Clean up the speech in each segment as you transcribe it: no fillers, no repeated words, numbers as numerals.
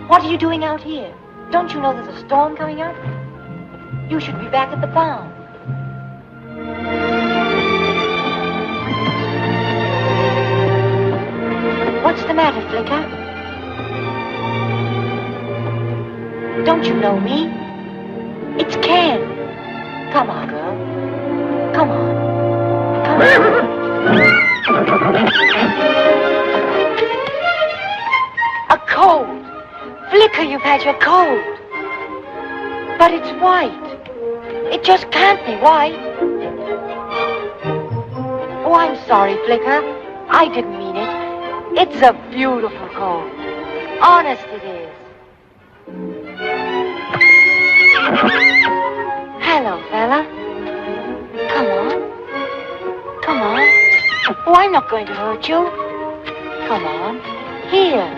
What are you doing out here? Don't you know there's a storm coming up? You should be back at the farm. What's the matter, Flicker? Don't you know me? It's Ken. Come on, girl. Come on. Come on. A cold. Flicker, you've had your cold. But it's white. It just can't be white. Oh, I'm sorry, Flicker. I didn't mean it. It's a beautiful cold. Honest it is. Hello, fella. Come on. Come on. Oh, I'm not going to hurt you. Come on. Here.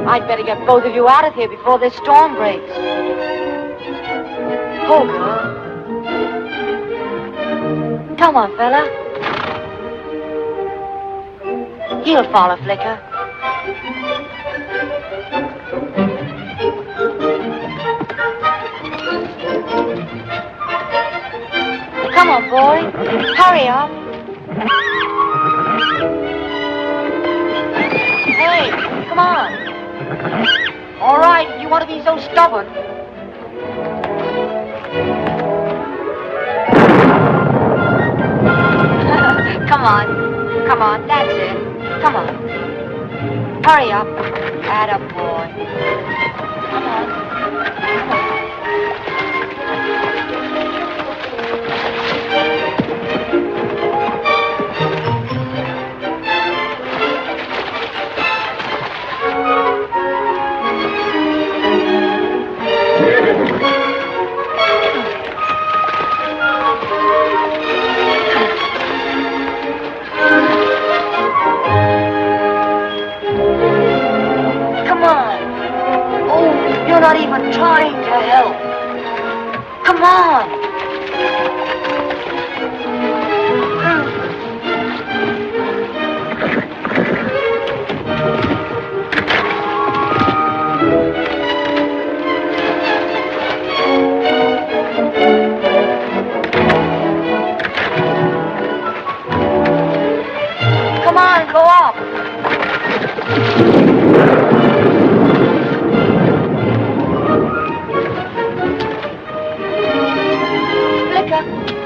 I'd better get both of you out of here before this storm breaks. Oh, girl. Come on, fella. He'll follow, Flicker. Come on, boy. Hurry up. Hey, come on. All right, you want to be so stubborn. Come on, that's it. Come on. Hurry up. Atta boy. Come on. Come on. You're not even trying to help. Come on. Come on, go up.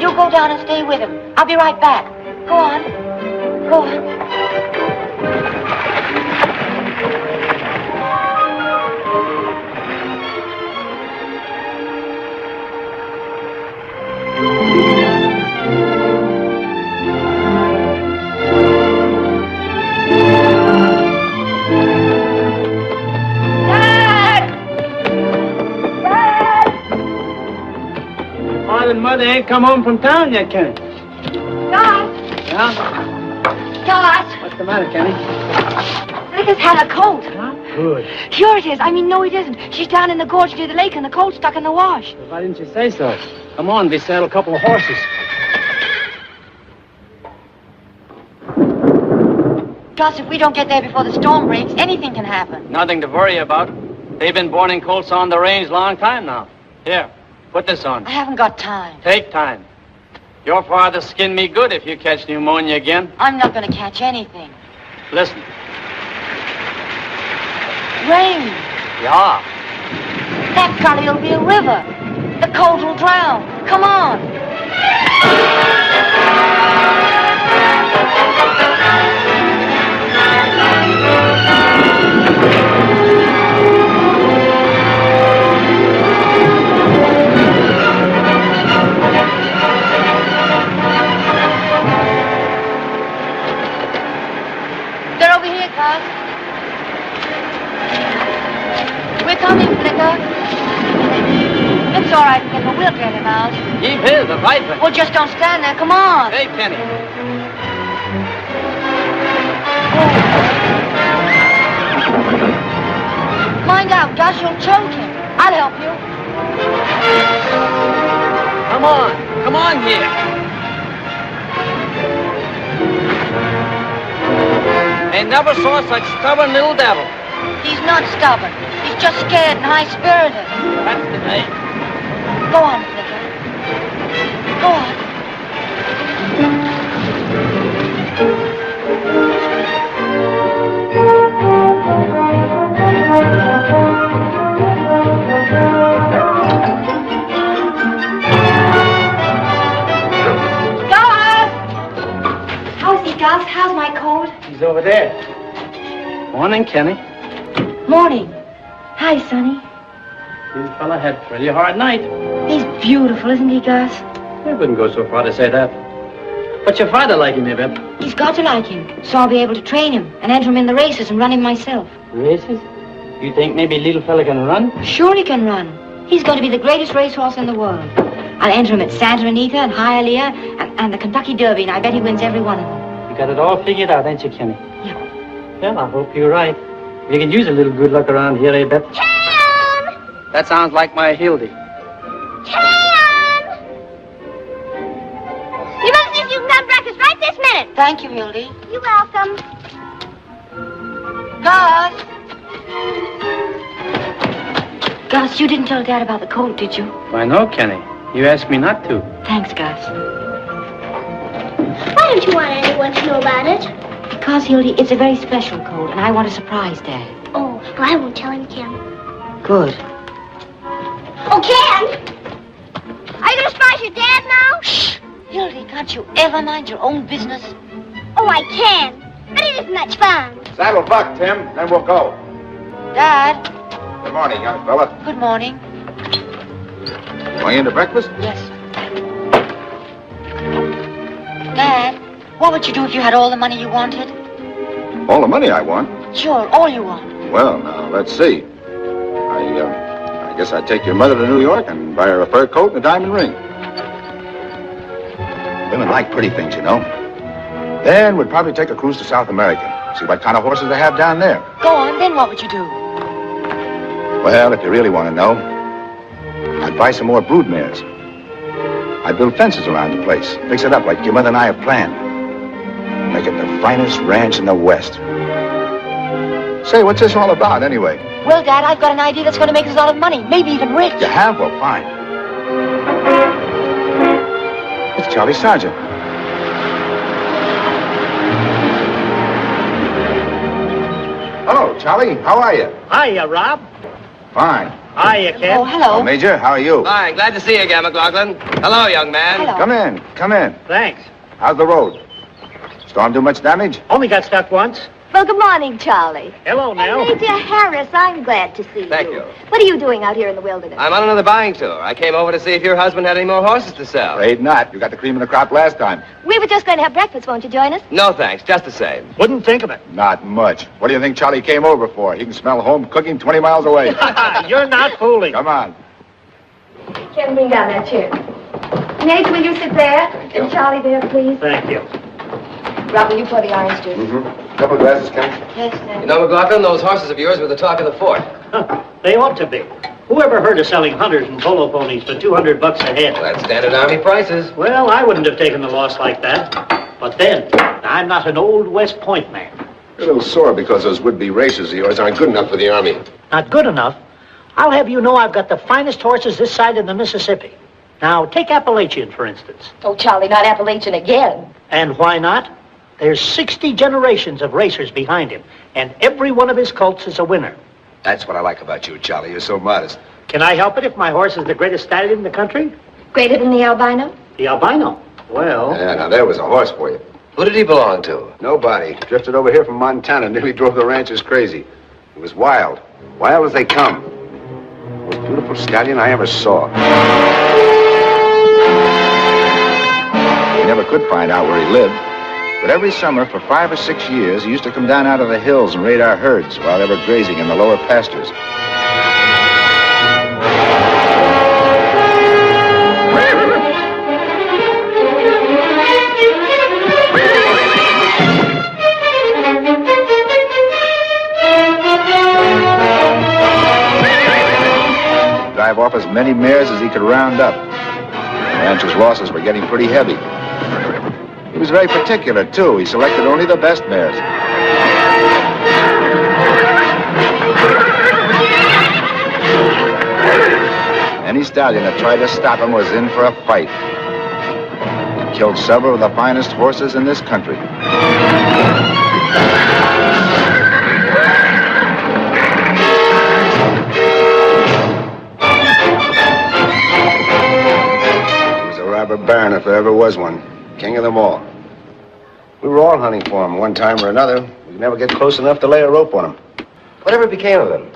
You go down and stay with him. I'll be right back. Go on. Go on. Mother ain't come home from town yet, Ken. Dad! Yeah? Gus! What's the matter, Kenny? Licker's had a colt. Huh? Good. Sure it is. I mean, no, it isn't. She's down in the gorge near the lake and the colt's stuck in the wash. Well, why didn't you say so? Come on, we saddle a couple of horses. Gus, if we don't get there before the storm breaks, anything can happen. Nothing to worry about. They've been boarding colts on the range a long time now. Here, put this on. I haven't got time. Take time. Your father skinned me good if you catch pneumonia again. I'm not going to catch anything. Listen. Rain. Yeah. That gully'll be a river. The colt will drown. Come on. They're over here, Gus. We're coming, Flicker. It's all right, Flicker. We'll get him out. Keep his, the rifle. Well, just don't stand there. Come on. Hey, Kenny. Mind out, Gus. You'll choke him. I'll help you. Come on. Come on here. I never saw such stubborn little devil. He's not stubborn. He's just scared and high-spirited. That's the name. Go on, Flicker. Go on. How's he, Gus? How's my cold? He's over there. Morning, Kenny. Morning. Hi, Sonny. You fella had a pretty hard night. He's beautiful, isn't he, Gus? I wouldn't go so far to say that. But your father like him, Beb. He's got to like him, so I'll be able to train him and enter him in the races and run him myself. Races? You think maybe little fella can run? Sure he can run. He's going to be the greatest racehorse in the world. I'll enter him at Santa Anita and Hialeah and the Kentucky Derby, and I bet he wins every one of them. You got it all figured out, ain't you, Kenny? Yeah. Well, I hope you're right. You can use a little good luck around here, eh, Beth? Cam! That sounds like my Hildy. Cam! You must see if you can have breakfast right this minute. Thank you, Hildy. You're welcome. Gus! Gus, you didn't tell Dad about the colt, did you? Why, no, Kenny. You asked me not to. Thanks, Gus. Why don't you want anyone to know about it? Because, Hildy, it's a very special colt, and I want to surprise Dad. Oh, well, I won't tell him, Cam. Good. Oh, Cam! Are you going to surprise your dad now? Shh! Hildy, can't you ever mind your own business? Oh, I can. But it isn't much fun. Saddle buck, Tim, then we'll go. Dad, Good morning, young fella. good morning. Going into breakfast? Yes. Dad, what would you do if you had all the money you wanted? All the money I want? Sure, all you want. Well, now, let's see. I guess I'd take your mother to New York and buy her a fur coat and a diamond ring. Women like pretty things, you know. Then we'd probably take a cruise to South America. See what kind of horses they have down there. Go on, then what would you do? Well, if you really want to know, I'd buy some more brood mares. I'd build fences around the place. Fix it up like your mother and I have planned. Make it the finest ranch in the West. Say, what's this all about, anyway? Well, Dad, I've got an idea that's going to make us a lot of money, maybe even rich. You have? Well, fine. It's Charlie Sargent. Hello, Charlie. How are you? Hiya, Rob. Fine. Hiya, Ken. Oh, hello. Major, how are you? Fine, glad to see you again, McLaughlin. Hello, young man. Hello. Come in. Come in. Thanks. How's the road? Storm do much damage? Only got stuck once. Well, good morning, Charlie. Hello, Nell. Major Harris, I'm glad to see you. Thank you. What are you doing out here in the wilderness? I'm on another buying tour. I came over to see if your husband had any more horses to sell. Afraid not. You got the cream of the crop last time. We were just going to have breakfast. Won't you join us? No, thanks. Just the same. Wouldn't think of it. Not much. What do you think Charlie came over for? He can smell home cooking 20 miles away. You're not fooling. Come on. Ken, bring down that chair. Nate, will you sit there? you. And Charlie there, please. Thank you. Rob, will you pour the orange juice? Mm-hmm. Couple of glasses, Ken? Yes, sir. You know, McLaughlin, those horses of yours were the talk of the fort. They ought to be. Who ever heard of selling hunters and polo ponies for $200 a head? Well, that's standard Army prices. Well, I wouldn't have taken a loss like that. But then, I'm not an old West Point man. You're a little sore because those would-be racers of yours aren't good enough for the Army. Not good enough? I'll have you know I've got the finest horses this side of the Mississippi. Now, take Appalachian, for instance. Oh, Charlie, not Appalachian again. And why not? There's 60 generations of racers behind him, and every one of his colts is a winner. That's what I like about you, Charlie. You're so modest. Can I help it if my horse is the greatest stallion in the country? Greater than the albino? The albino? Well... Yeah, now there was a horse for you. Who did he belong to? Nobody. Drifted over here from Montana. Nearly drove the ranchers crazy. It was wild. Wild as they come. The most beautiful stallion I ever saw. We never could find out where he lived. But every summer for 5 or 6 years, he used to come down out of the hills and raid our herds while they were grazing in the lower pastures. Drive off as many mares as he could round up. The rancher's losses were getting pretty heavy. He was very particular, too. He selected only the best mares. Any stallion that tried to stop him was in for a fight. He killed several of the finest horses in this country. He was a robber baron if there ever was one. King of them all. We were all hunting for him one time or another. We could never get close enough to lay a rope on him. Whatever became of him?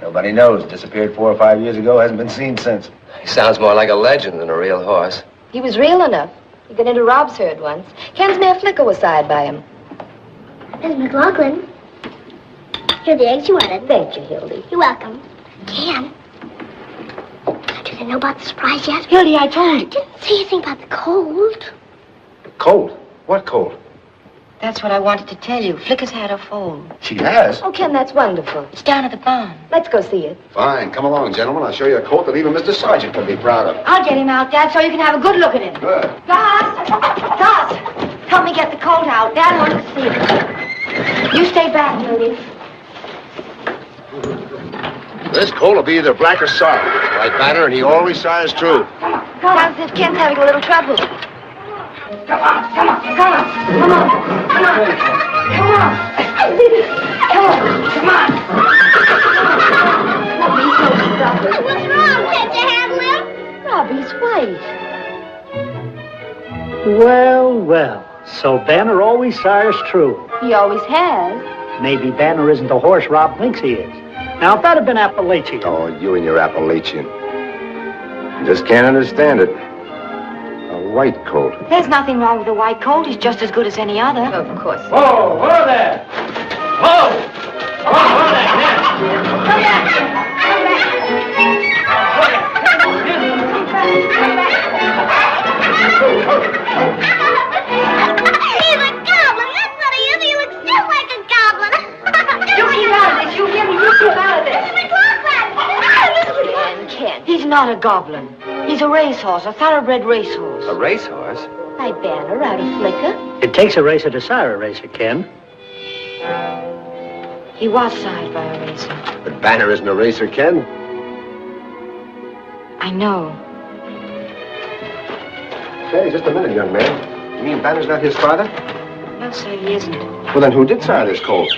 Nobody knows. Disappeared 4 or 5 years ago. Hasn't been seen since. He sounds more like a legend than a real horse. He was real enough. He got into Rob's herd once. Ken's mare Flicker was sired by him. Miss McLaughlin. Here are the eggs you wanted. Thank you, Hildy. You're welcome. Ken. Do they know about the surprise yet? Hildy, I told you. Didn't say anything about the cold. Cold? What cold? That's what I wanted to tell you. Flicker's had her foal. She has? Oh, Ken, that's wonderful. It's down at the barn. Let's go see it. Fine. Come along, gentlemen. I'll show you a colt that even Mr. Sergeant could be proud of. I'll get him out, Dad, so you can have a good look at him. Good. Gus! Help me get the colt out. Dad wants to see it. You stay back, Hildy. This colt will be either black or soft. Like Banner, and he always sires true. Sounds as if Ken's having a little trouble. Come on. Come on. Come on. Come on. Come on. Come on. Robbie's so stubborn. What's wrong? Can't you handle him? Robbie's white. Well, well. So Banner always sires true. He always has. Maybe Banner isn't the horse Rob thinks he is. Now, if that had been Appalachian... Oh, you and your Appalachian. You just can't understand it. A white colt. There's nothing wrong with the white colt. He's just as good as any other. Of course. Whoa, whoa there! Whoa! Whoa there, Ken! He's a goblin. That's what he is. He looks just like a goblin. You keep out of this. You hear me? You keep out of this. Ken. He's not a goblin. He's a racehorse, a thoroughbred racehorse. A racehorse? By Banner, Rowdy Flicker. It takes a racer to sire a racer, Ken. He was sired by a racer. But Banner isn't a racer, Ken. I know. Say, just a minute, young man. You mean Banner's not his father? No, sir, he isn't. Well, then who did sire this colt?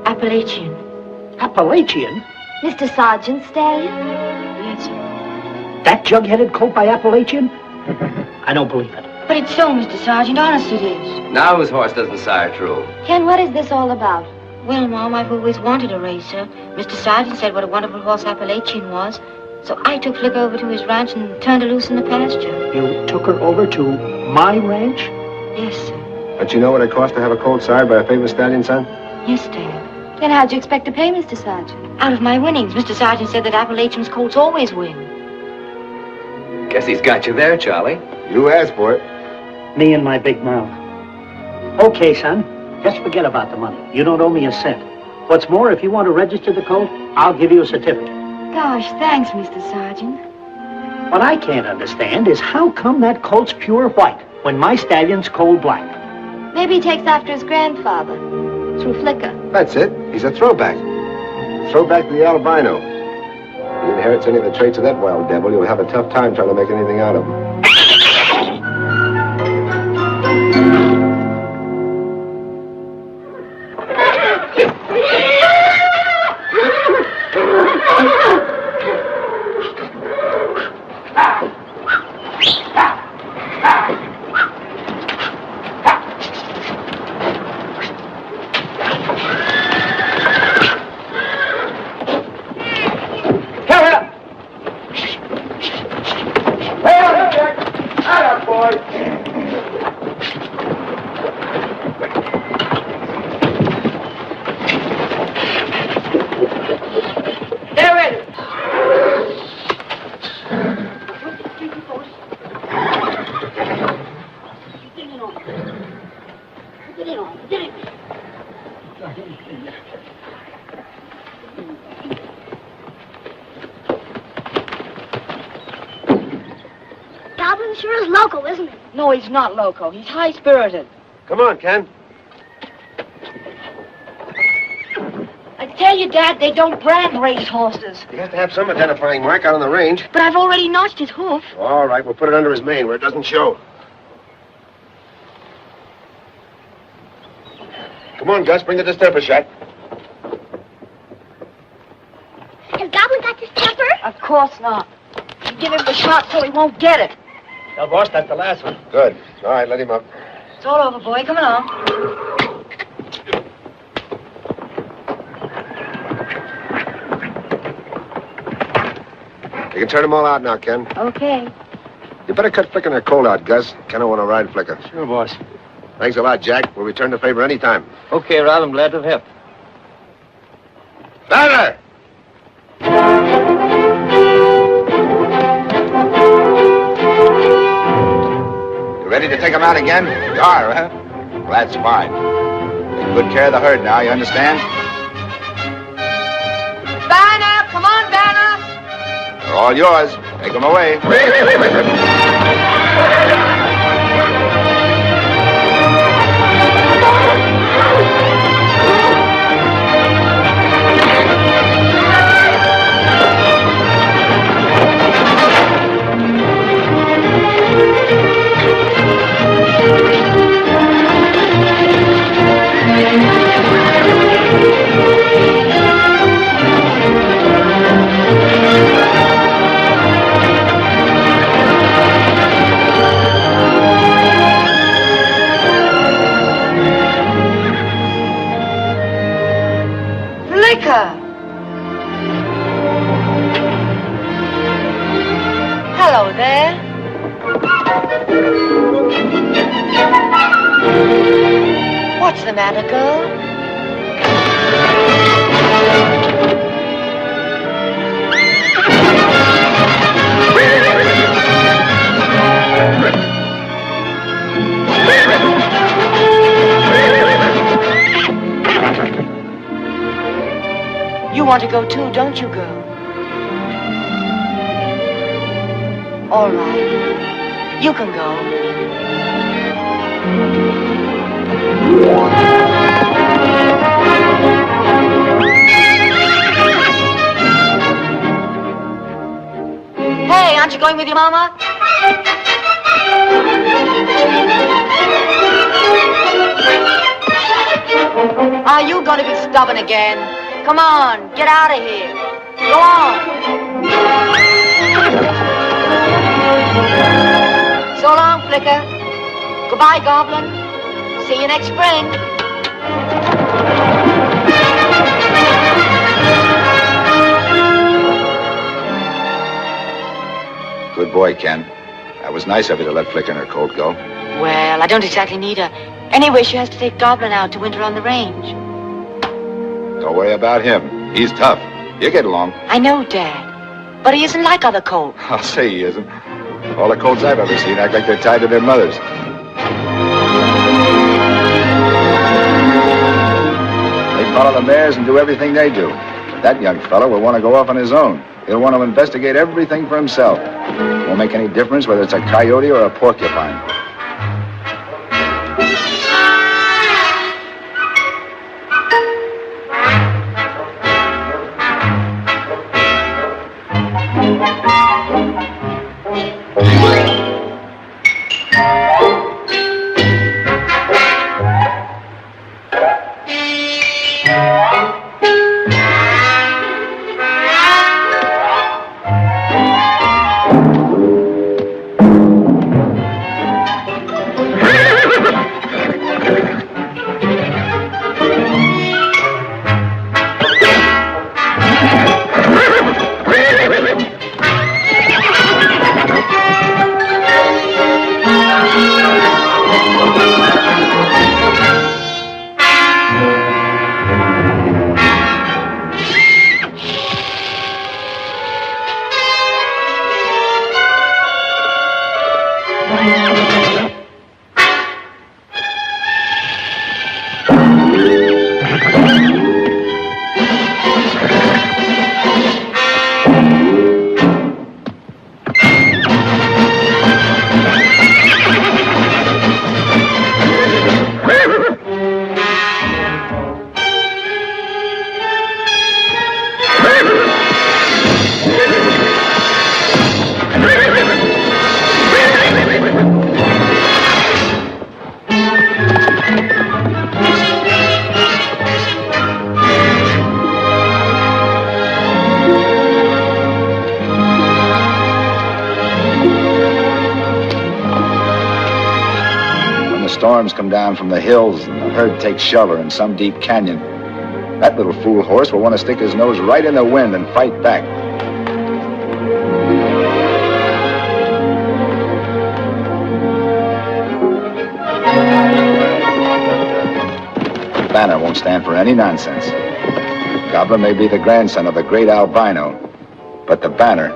Appalachian. Appalachian? Mr. Sergeant Stallion? Yes, sir. That jug-headed colt by Appalachian? I don't believe it. But it's so, Mr. Sergeant. Honest it is. Now whose horse doesn't sire true? Ken, what is this all about? Well, Mom, I've always wanted a racer. Mr. Sergeant said what a wonderful horse Appalachian was. So I took Flick over to his ranch and turned her loose in the pasture. You took her over to my ranch? Yes, sir. Don't you know what it costs to have a colt sired by a famous stallion, son? Yes, Dad. Then how'd you expect to pay, Mr. Sergeant? Out of my winnings. Mr. Sergeant said that Appalachian's colts always win. Guess he's got you there, Charlie. You asked for it. Me and my big mouth. Okay, son. Just forget about the money. You don't owe me a cent. What's more, if you want to register the colt, I'll give you a certificate. Gosh, thanks, Mr. Sergeant. What I can't understand is how come that colt's pure white when my stallion's coal black? Maybe he takes after his grandfather through Flicker. That's it. He's a throwback. Throwback to the albino. If he inherits any of the traits of that wild devil, you'll have a tough time trying to make anything out of him. Goblin sure is loco, isn't it? No, he's not loco. He's high-spirited. Come on, Ken. I tell you, Dad, they don't brand race horses. You have to have some identifying mark out on the range. But I've already notched his hoof. All right, we'll put it under his mane where it doesn't show. Come on, Gus, bring the distemper shot. Has Goblin got this temper? Of course not. You give him the shot so he won't get it. Now, boss, that's the last one. Good. All right, let him up. It's all over, boy. Come along. You can turn them all out now, Ken. Okay. You better cut Flicker and her colt out, Gus. Ken will want to ride Flicker. Sure, boss. Thanks a lot, Jack. We'll return the favor anytime. Okay, Ralph, I'm glad to have helped. Banner! You ready to take them out again? You are, huh? Well, that's fine. Take good care of the herd now, you understand? Banner! Come on, Banner! They're all yours. Take them away. Hello there. What's the matter, girl? You want to go too, don't you, girl? All right. You can go. Hey, aren't you going with your mama? Are you going to be stubborn again? Come on, get out of here. Go on. So long, Flicker. Goodbye, Goblin. See you next spring. Good boy, Ken. That was nice of you to let Flicker and her colt go. Well, I don't exactly need her. Anyway, she has to take Goblin out to winter on the range. Don't worry about him. He's tough. You get along. I know, Dad. But he isn't like other colts. I'll say he isn't. All the colts I've ever seen act like they're tied to their mothers. the mares and do everything they do. But that young fellow will want to go off on his own. He'll want to investigate everything for himself. Won't make any difference whether it's a coyote or a porcupine. Storms come down from the hills and the herd takes shelter in some deep canyon. That little fool horse will want to stick his nose right in the wind and fight back. The banner won't stand for any nonsense. Goblin may be the grandson of the great albino, but the banner,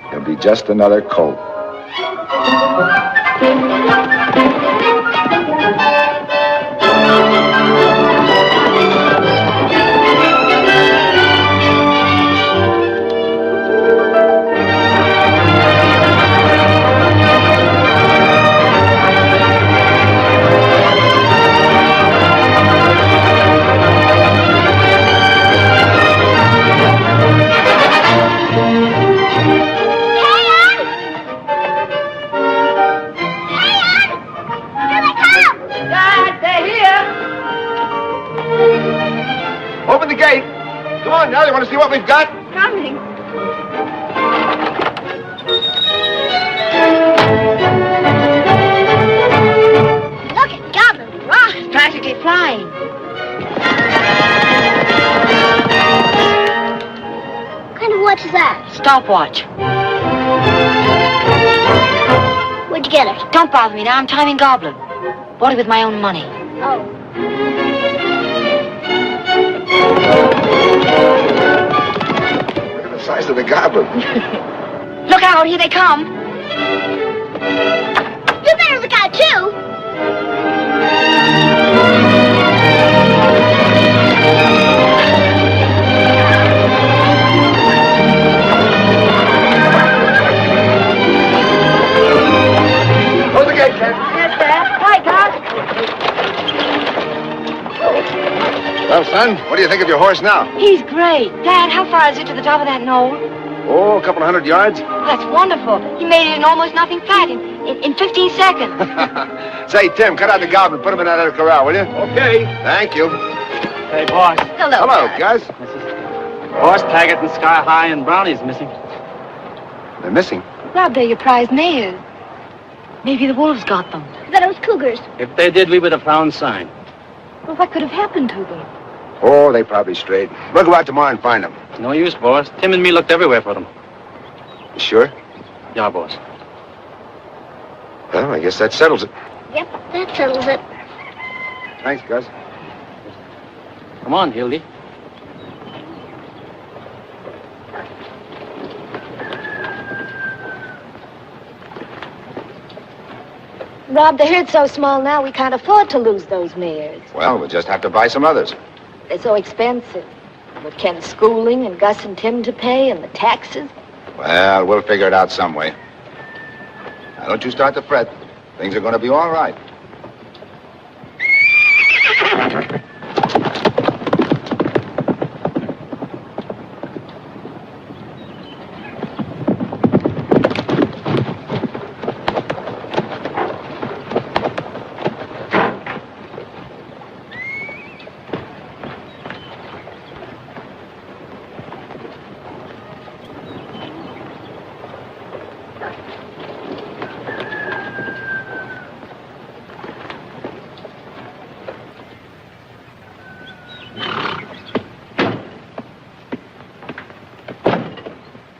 he'll be just another colt. Now you want to see what we've got? Coming. Look at Goblin Rock. It's practically flying. What kind of watch is that? Stopwatch. Where'd you get it? Don't bother me now. I'm timing Goblin. Bought it with my own money. Oh. Look at the size of the goblin. Look out, here they come. You better look out, too. Close the gate, Ken. Yes, Dad. Hi, Doc. Well, son, what do you think of your horse now? He's great. Dad, how far is it to the top of that knoll? Oh, a couple of 100 yards. That's wonderful. He made it in almost nothing flat in 15 seconds. Say, Tim, cut out the goblin. Put him in that other corral, will you? Okay. Thank you. Hey, boss. Hello. Hello, Gus. Horse, Taggart, and Sky High, and Brownie's missing. They're missing. Rob, they're your prize mares. Maybe the wolves got them. I thought it was cougars. If they did, we would have found sign. Well, what could have happened to them? Oh, they probably strayed. We'll go out tomorrow and find them. No use, boss. Tim and me looked everywhere for them. You sure? Yeah, boss. Well, I guess that settles it. Yep, that settles it. Thanks, Gus. Come on, Hildy. Rob, the herd's so small now we can't afford to lose those mares. Well, we'll just have to buy some others. They're so expensive. With Ken's schooling and Gus and Tim to pay and the taxes. Well, we'll figure it out some way. Now, don't you start to fret. Things are going to be all right.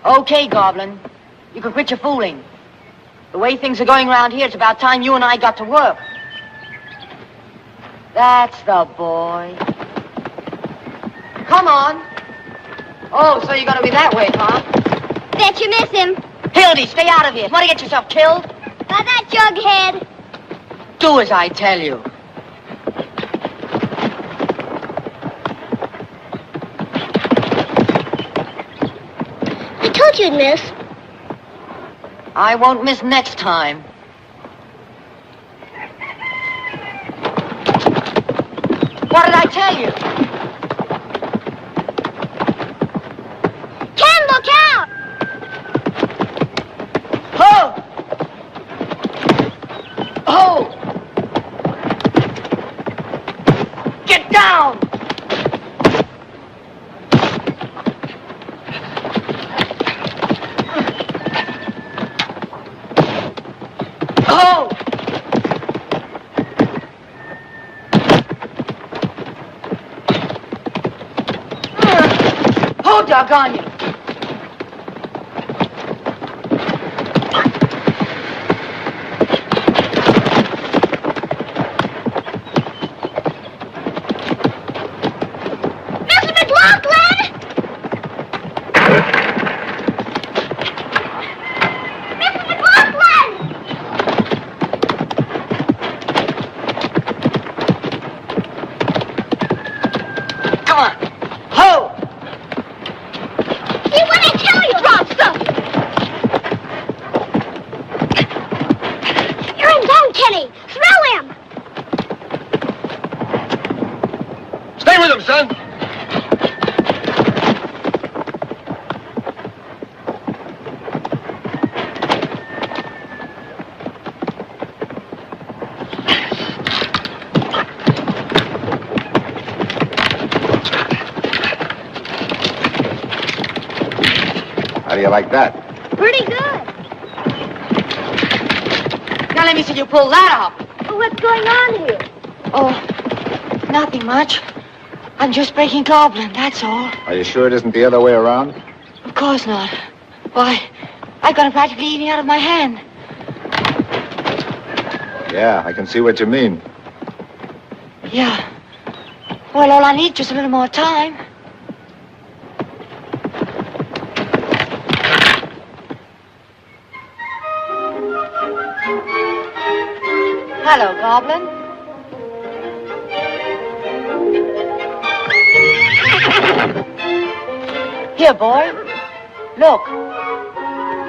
Okay, Goblin. You can quit your fooling. The way things are going around here, it's about time you and I got to work. That's the boy. Come on. Oh, so you're gonna be that way, huh? Bet you miss him. Hildy, stay out of here. Want to get yourself killed? By that jughead. Do as I tell you. I told you you'd miss. I won't miss next time. What did I tell you? Ken, look out! Oh! Oh! Get down! Oh! Oh, doggone you! Mr. McLaughlin! Mr. McLaughlin! Come on! Ho! See what I tell you, drop something! You're in zone, Kenny! Throw him! Stay with him, son. How do you like that? Pretty good. Now let me see you pull that off. Well, what's going on here? Oh, nothing much. I'm just breaking Goblin, that's all. Are you sure it isn't the other way around? Of course not. Why, I got him practically eating out of my hand. Yeah, I can see what you mean. Yeah. Well, all I need is just a little more time. Hello, Goblin. Here, boy. Look.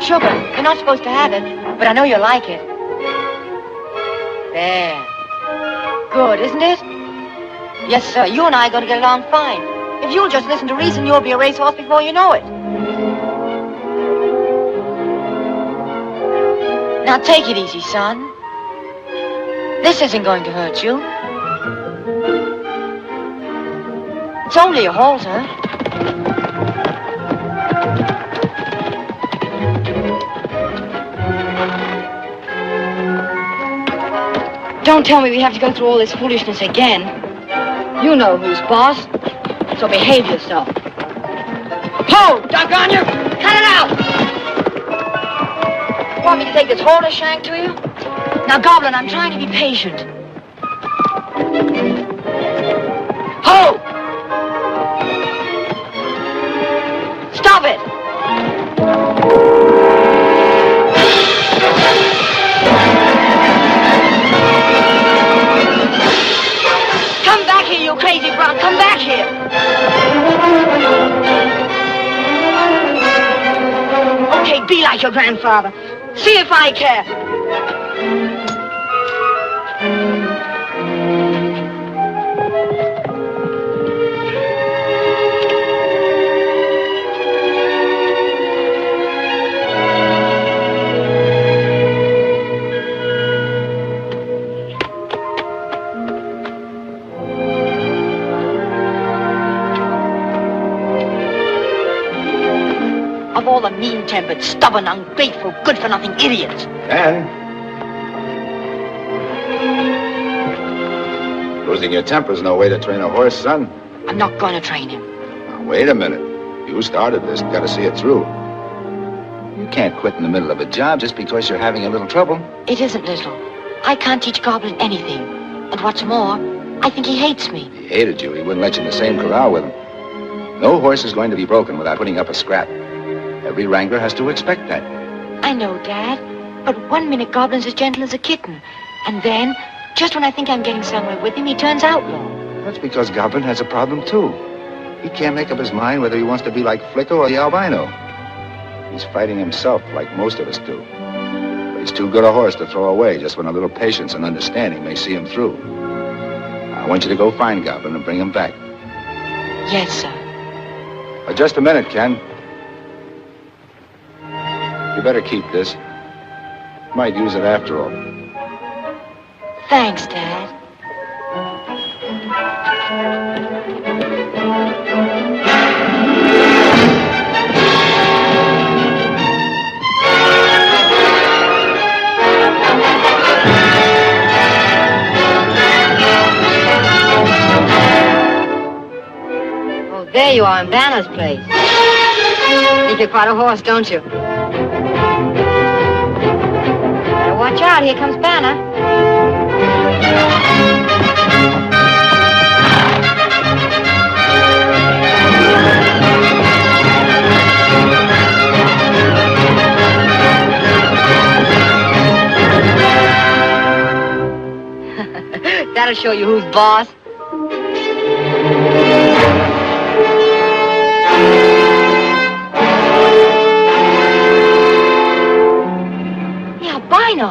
Sugar. You're not supposed to have it, but I know you like it. There. Good, isn't it? Yes, sir. You and I are going to get along fine. If you'll just listen to reason, you'll be a racehorse before you know it. Now take it easy, son. This isn't going to hurt you. It's only a halter. Don't tell me we have to go through all this foolishness again. You know who's boss, so behave yourself. Ho! Doggone you! Cut it out! Want me to take this halter shank to you? Now, Goblin, I'm trying to be patient. Ho! Stop it! Come back here, you crazy brown. Come back here. like your grandfather. See if I care. Of all the mean-tempered, stubborn, ungrateful, good-for-nothing idiots. And losing your temper's no way to train a horse, son. I'm not going to train him. Now, wait a minute. You started this. Got to see it through. You can't quit in the middle of a job just because you're having a little trouble. It isn't little. I can't teach Goblin anything. And what's more, I think he hates me. He hated you. He wouldn't let you in the same corral with him. No horse is going to be broken without putting up a scrap. Every wrangler has to expect that. I know, Dad. But 1 minute Goblin's as gentle as a kitten. And then, just when I think I'm getting somewhere with him, he turns outlaw. That's because Goblin has a problem, too. He can't make up his mind whether he wants to be like Flicker or the albino. He's fighting himself like most of us do. But he's too good a horse to throw away just when a little patience and understanding may see him through. I want you to go find Goblin and bring him back. Yes, sir. Just a minute, Ken. You better keep this. Might use it after all. Thanks, Dad. Oh, there you are in Banner's place. Think you're quite a horse, don't you? Better watch out, here comes Banner. That'll show you who's boss. The albino.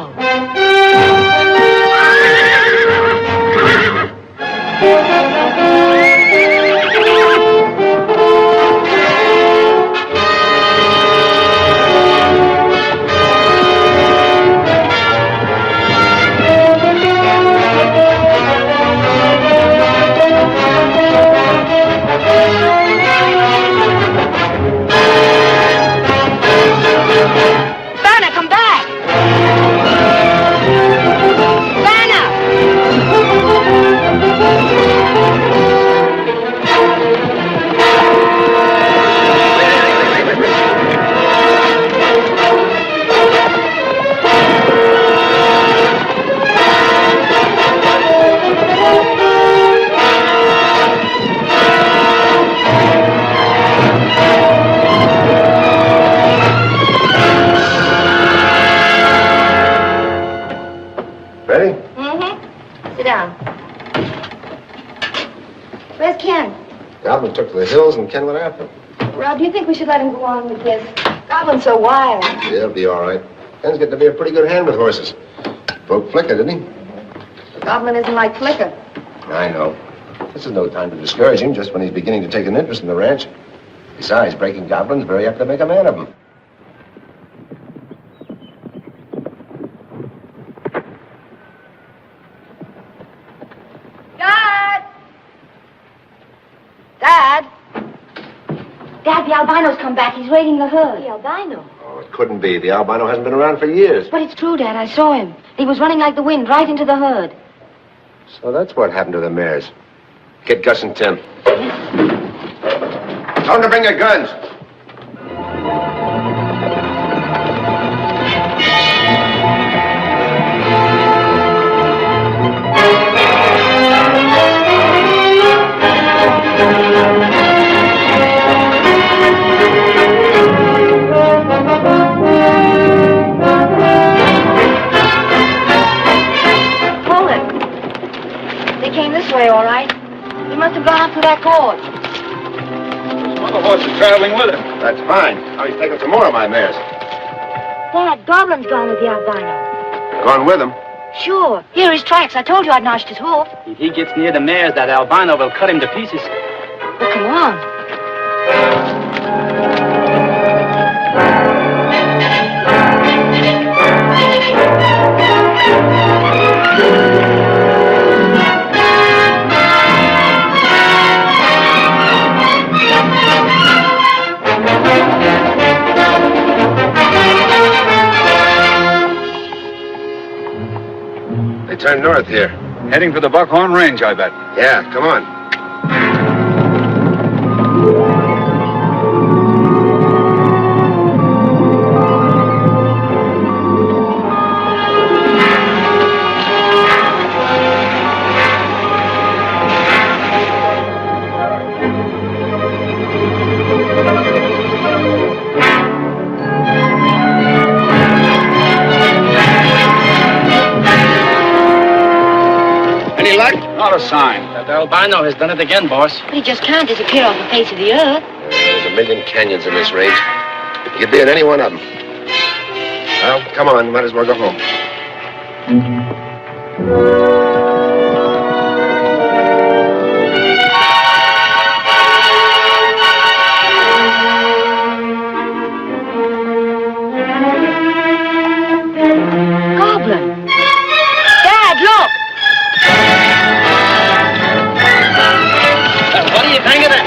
Ready? Mm-hmm. Sit down. Where's Ken? Goblin took to the hills and Ken went after him. Rob, do you think we should let him go on with this? Goblin's so wild. Yeah, he'll be all right. Ken's getting to be a pretty good hand with horses. Broke Flicker, didn't he? Goblin isn't like Flicker. I know. This is no time to discourage him just when he's beginning to take an interest in the ranch. Besides, breaking Goblin's very apt to make a man of him. Dad! Dad! Dad, the albino's come back. He's raiding the herd. The albino? Oh, it couldn't be. The albino hasn't been around for years. But it's true, Dad. I saw him. He was running like the wind right into the herd. So that's what happened to the mares. Get Gus and Tim. Tell them to bring their guns. This way, all right. He must have gone up to that gorge. Some other horses traveling with him. That's fine. Now he's taking some more of my mares. Dad, Goblin's gone with the albino. Gone with him. Sure. Here are his tracks. I told you I'd notched his hoof. If he gets near the mares, that albino will cut him to pieces. Well, come on. They turn north here. Heading for the Buckhorn Range, I bet. Yeah, come on. Any luck? Not a sign. That albino has done it again, boss. But he just can't disappear off the face of the earth. There's a million canyons in this range. You'd be in any one of them. Well, come on. Might as well go home. Goblin. Dad, look. What do you think of that?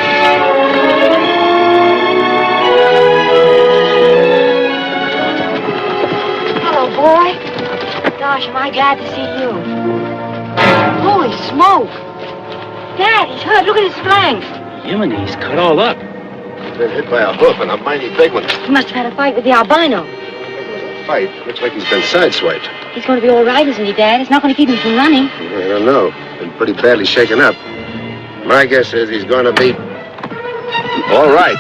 Hello, boy. Gosh, am I glad to see you. Holy smoke. Dad, he's hurt. Look at his flanks. Jiminy, he's cut all up. Been hit by a hoof and a mighty big one. He must have had a fight with the albino. Fight. Looks like he's been sideswiped. He's going to be all right, isn't he, Dad? It's not going to keep him from running. I don't know. Been pretty badly shaken up. My guess is he's going to be all right.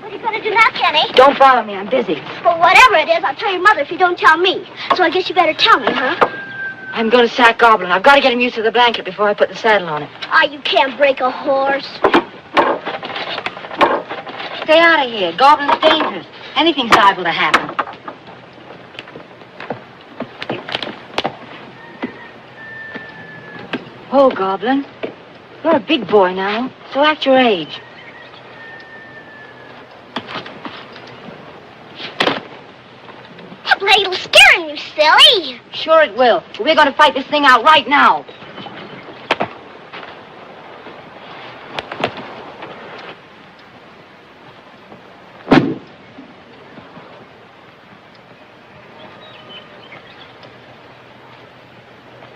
What are you going to do now, Kenny? Don't bother me. I'm busy. Well, whatever it is, I'll tell your mother if you don't tell me. So I guess you better tell me, huh? I'm going to sack Goblin. I've got to get him used to the blanket before I put the saddle on him. Ah, you can't break a horse. Stay out of here. Goblin's dangerous. Anything's liable to happen. Oh, Goblin. You're a big boy now, so act your age. That blade will scare him, you silly. Sure it will. But we're going to fight this thing out right now.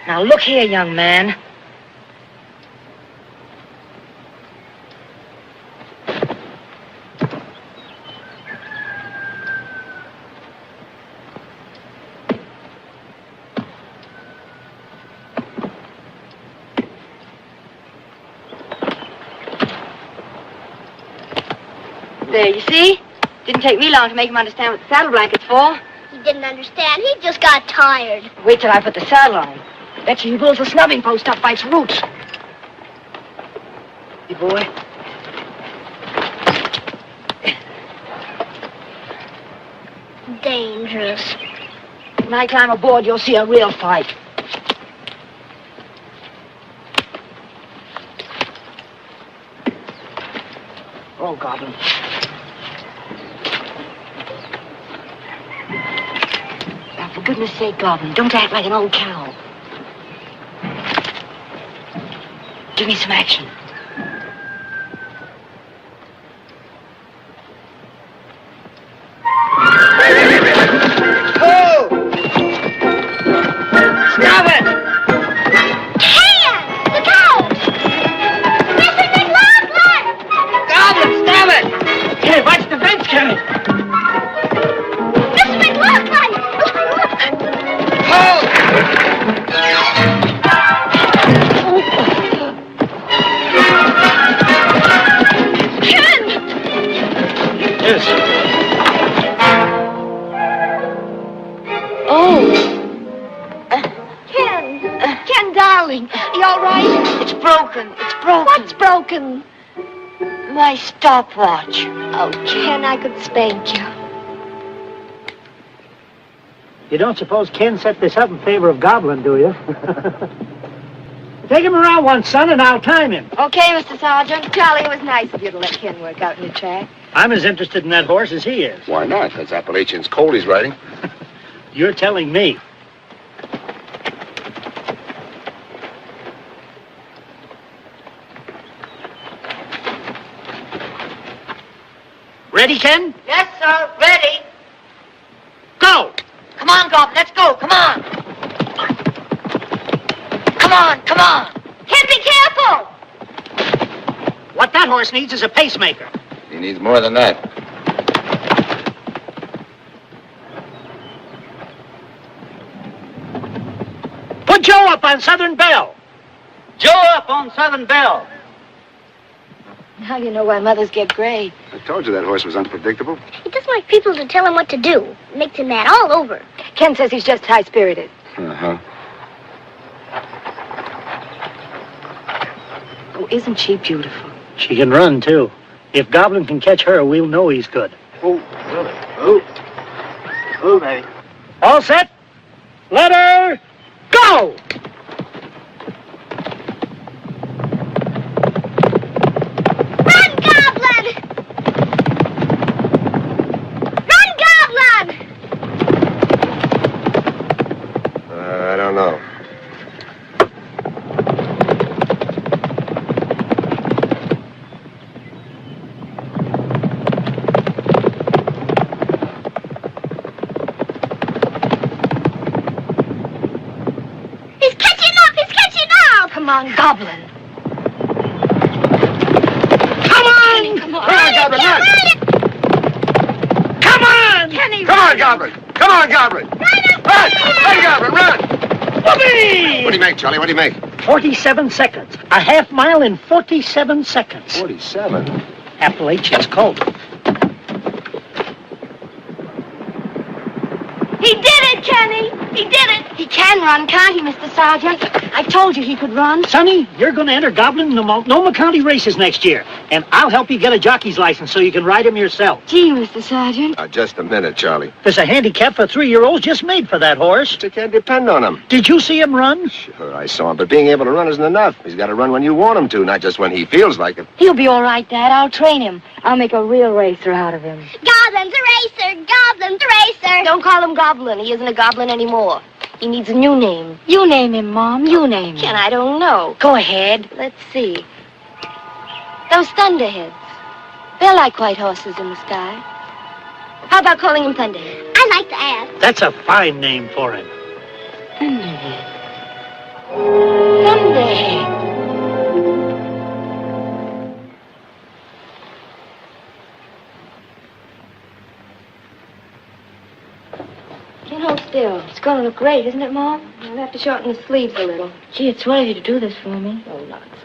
Now look here, young man. There, you see? Didn't take me long to make him understand what the saddle blanket's for. He didn't understand. He just got tired. Wait till I put the saddle on him. Bet you he pulls the snubbing post up by its roots. Hey, boy. Dangerous. When I climb aboard, you'll see a real fight. Oh, Goblin. Now, for goodness sake, Goblin, don't act like an old cow. Give me some action. Oh! Stop it! Hey, look out! Mr. McLaughlin! Goblin, stop it! Hey, watch the fence, Kenny. Mr. McLaughlin! Oh! Ken, darling, you all right? It's broken. It's broken. What's broken? My stopwatch. Oh, Ken, I could spank you. You don't suppose Ken set this up in favor of Goblin, do you? Take him around once, son, and I'll time him. Okay, Mr. Sergeant. Charlie, it was nice of you to let Ken work out in the track. I'm as interested in that horse as he is. Why not? That's Appalachian's colt he's riding. You're telling me. Ready, Ken? Yes, sir. Ready. Go! Come on, Goblin. Let's go. Come on. Come on. Come on. Ken, be careful! What that horse needs is a pacemaker. He needs more than that. Put Joe up on Southern Belle. Joe up on Southern Belle. Now you know why mothers get gray. I told you that horse was unpredictable. He doesn't like people to tell him what to do. It makes him mad all over. Ken says he's just high-spirited. Uh-huh. Oh, isn't she beautiful? She can run, too. If Goblin can catch her, we'll know he's good. Oh, really? Oh, baby. All set? Let her go! Run, Goblin! Run, Goblin! I don't know. He's catching up! He's catching up! Come on, Goblin. Come on! Come on. Come on, Goblin, run! Come on! Kenny, Come on, Goblin! Come on, Goblin! Run! Run, Goblin, run! Whoopee! What do you make, Charlie? What do you make? 47 seconds. A half mile in 47 seconds. 47. Appalachian's colt. He did it, Kenny! He did it! He can run, can't he, Mr. Sergeant? I told you he could run. Sonny, you're going to enter Goblin in the Multnomah County races next year. And I'll help you get a jockey's license so you can ride him yourself. Gee, Mr. Sergeant. Just a minute, Charlie. There's a handicap for 3-year-olds just made for that horse. You can't depend on him. Did you see him run? Sure, I saw him, but being able to run isn't enough. He's got to run when you want him to, not just when he feels like it. He'll be all right, Dad. I'll train him. I'll make a real racer out of him. Goblin's a racer! Goblin's a racer! Don't call him Goblin. He isn't a goblin anymore. He needs a new name. You name him, Mom. You name him. Ken, I don't know. Go ahead. Let's see. Those thunderheads. They're like white horses in the sky. How about calling him Thunderhead? I like to ask. That's a fine name for him. Thunderhead. Thunderhead. Can't hold still. It's going to look great, isn't it, Mom? I'll have to shorten the sleeves a little. Gee, it's swell of you to do this for me. Oh, nonsense.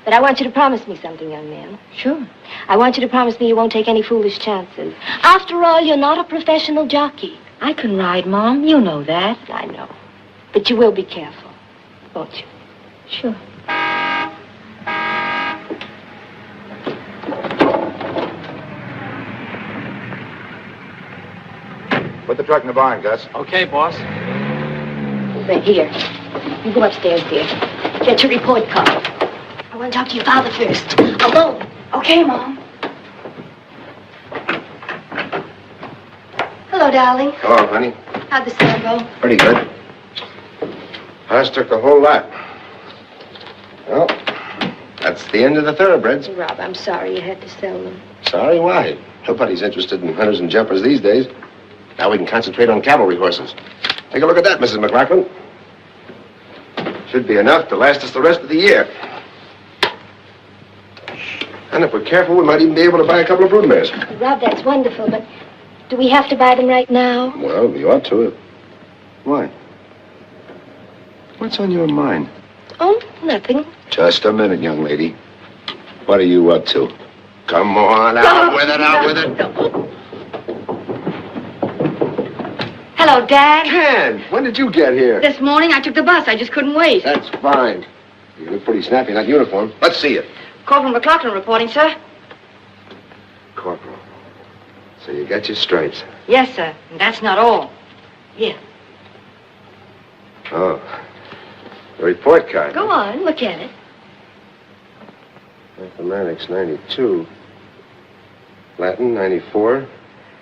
But I want you to promise me something, young man. Sure. I want you to promise me you won't take any foolish chances. After all, you're not a professional jockey. I can ride, Mom. You know that. I know. But you will be careful, won't you? Sure. Put the truck in the barn, Gus. Okay, boss. They're here. You go upstairs, dear. Get your report card. I want to talk to your father first. Alone. Okay, Mom. Hello, darling. Hello, honey. How'd the sale go? Pretty good. Horse took the whole lot. Well, that's the end of the thoroughbreds. Rob, I'm sorry you had to sell them. Sorry, why? Nobody's interested in hunters and jumpers these days. Now we can concentrate on cavalry horses. Take a look at that, Mrs. McLaughlin. Should be enough to last us the rest of the year. And if we're careful, we might even be able to buy a couple of broodmares. Rob, that's wonderful, but do we have to buy them right now? Well, we ought to. Why? What's on your mind? Oh, nothing. Just a minute, young lady. What are you up to? Come on, out with it, out with it. Hello, Dad. Ken, when did you get here? This morning I took the bus. I just couldn't wait. That's fine. You look pretty snappy in that uniform. Let's see it. Corporal McLaughlin reporting, sir. Corporal. So you got your stripes. Yes, sir. And that's not all. Here. Oh. The report card. Go on, look at it. Mathematics, 92. Latin, 94.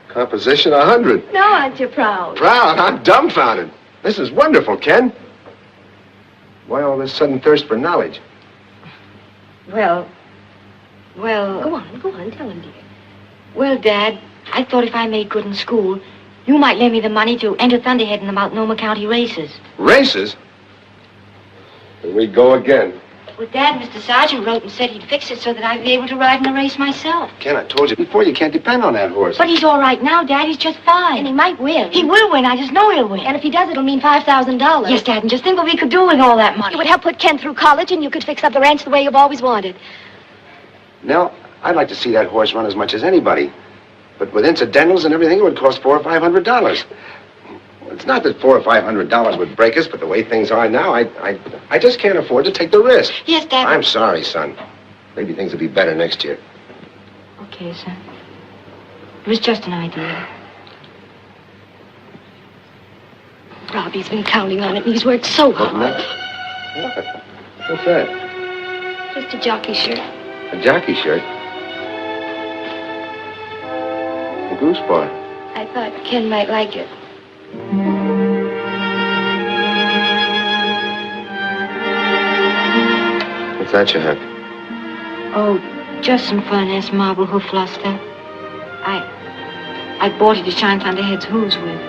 Composition, 100. Now aren't you proud? Proud? I'm dumbfounded. This is wonderful, Ken. Why all this sudden thirst for knowledge? Well... Go on, tell him, dear. Well, Dad, I thought if I made good in school, you might lend me the money to enter Thunderhead in the Multnomah County races. Races? Here we go again. Well, Dad, Mr. Sergeant wrote and said he'd fix it so that I'd be able to ride in a race myself. Ken, I told you before, you can't depend on that horse. But he's all right now, Dad. He's just fine. And he might win. He will win. I just know he'll win. And if he does, it'll mean $5,000. Yes, Dad, and just think what we could do with all that money. It would help put Ken through college, and you could fix up the ranch the way you've always wanted. Nell, I'd like to see that horse run as much as anybody. But with incidentals and everything, it would cost $400 or $500. It's not that $400 or $500 would break us, but the way things are now, I just can't afford to take the risk. Yes, Dad. I'm sorry, son. Maybe things will be better next year. Okay, son. It was just an idea. Robbie's been counting on it, and he's worked so hard. What? What's that? Just a jockey shirt. A jockey shirt? A goose bar. I thought Ken might like it. What's that you have? Oh, just some fun-ass marble hoof luster. I bought it to shine Thunderhead's hooves with.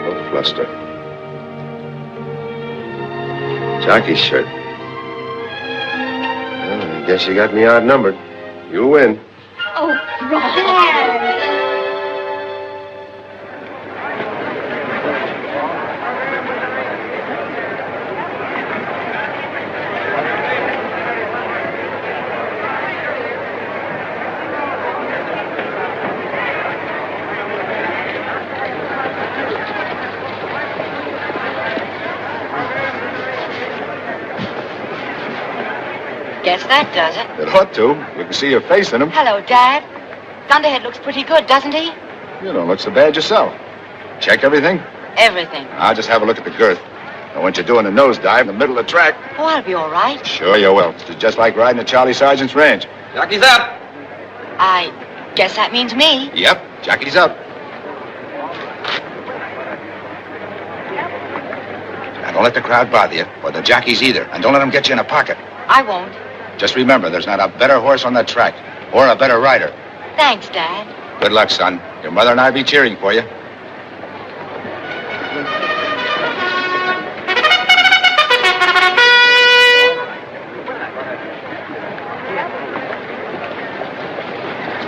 Oh, fluster. Jockey shirt. Well, I guess you got me outnumbered. You win. Oh, Robbie! Guess that does it. It ought to. You can see your face in them. Hello, Dad. Thunderhead looks pretty good, doesn't he? You don't look so bad yourself. Check everything? Everything. I'll just have a look at the girth. I want you doing a nosedive in the middle of the track. Oh, I'll be all right. Sure you will. It's just like riding at Charlie Sargent's ranch. Jockey's up. I guess that means me. Yep, jockey's up. Now, don't let the crowd bother you, or the jockeys either. And don't let them get you in a pocket. I won't. Just remember, there's not a better horse on that track, or a better rider. Thanks, Dad. Good luck, son. Your mother and I'll be cheering for you.